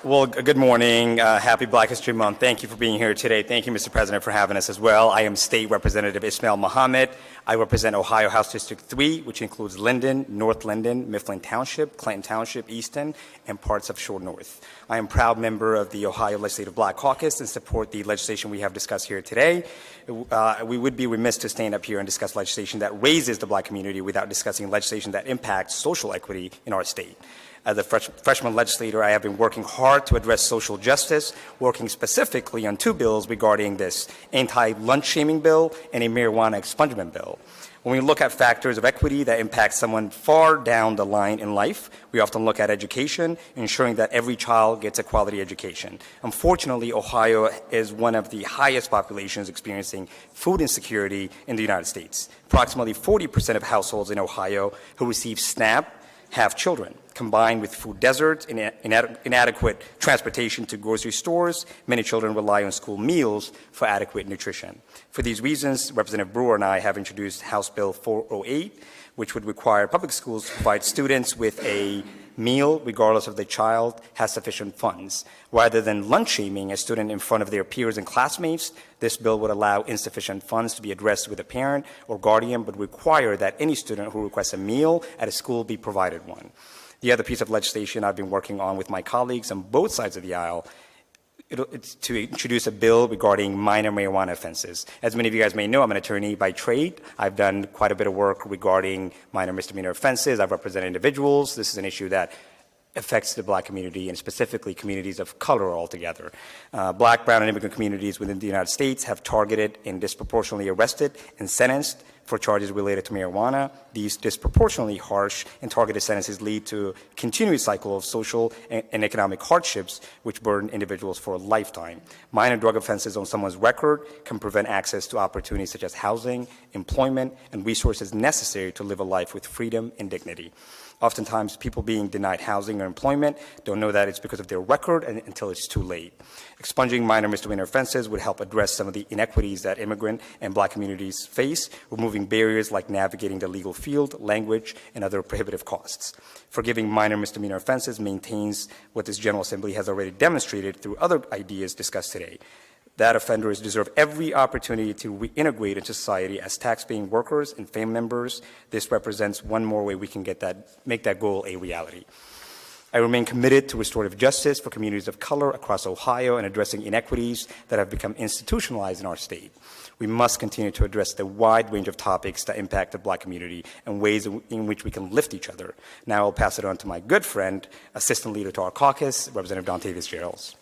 Well, good morning. Happy Black History Month. Thank you for being here today. Thank you, Mr. President, for having us as well. I am State Representative Ismail Mohammed. I represent Ohio House District 3, which includes Linden, North Linden, Mifflin Township, Clinton Township, Easton, and parts of Shore North. I am a proud member of the Ohio Legislative Black Caucus and support the legislation we have discussed here today. We would be remiss to stand up here and discuss legislation that raises the Black community without discussing legislation that impacts social equity in our state. As a freshman legislator, I have been working hard to address social justice, working specifically on two bills regarding this anti-lunch shaming bill and a marijuana expungement bill. When we look at factors of equity that impact someone far down the line in life, we often look at education, ensuring that every child gets a quality education. Unfortunately, Ohio is one of the highest populations experiencing food insecurity in the United States. Approximately 40% of households in Ohio who receive SNAP have children. Combined with food deserts and inadequate transportation to grocery stores, many children rely on school meals for adequate nutrition. For these reasons, Representative Brewer and I have introduced House Bill 408, which would require public schools to provide students with a meal regardless if the child has sufficient funds. Rather than lunch shaming a student in front of their peers and classmates, this bill would allow insufficient funds to be addressed with a parent or guardian, but require that any student who requests a meal at a school be provided one. The other piece of legislation I've been working on with my colleagues on both sides of the aisle it's to introduce a bill regarding minor marijuana offenses. As many of you guys may know, I'm an attorney by trade. I've done quite a bit of work regarding minor misdemeanor offenses. I've represented individuals. This is an issue that affects the Black community and specifically communities of color altogether. Black, brown, and immigrant communities within the United States have targeted and disproportionately arrested and sentenced for charges related to marijuana. These disproportionately harsh and targeted sentences lead to a continuous cycle of social and economic hardships which burden individuals for a lifetime. Minor drug offenses on someone's record can prevent access to opportunities such as housing, employment, and resources necessary to live a life with freedom and dignity. Oftentimes, people being denied housing or employment don't know that it's because of their record until it's too late. Expunging minor misdemeanor offenses would help address some of the inequities that immigrant and Black communities face, removing barriers like navigating the legal field, language, and other prohibitive costs. Forgiving minor misdemeanor offenses maintains what this General Assembly has already demonstrated through other ideas discussed today. That offenders deserve every opportunity to reintegrate into society as tax-paying workers and family members. This represents one more way we can make that goal a reality. I remain committed to restorative justice for communities of color across Ohio and addressing inequities that have become institutionalized in our state. We must continue to address the wide range of topics that impact the Black community and ways in which we can lift each other. Now I'll pass it on to my good friend, Assistant Leader to our caucus, Representative Dontavius Geralds.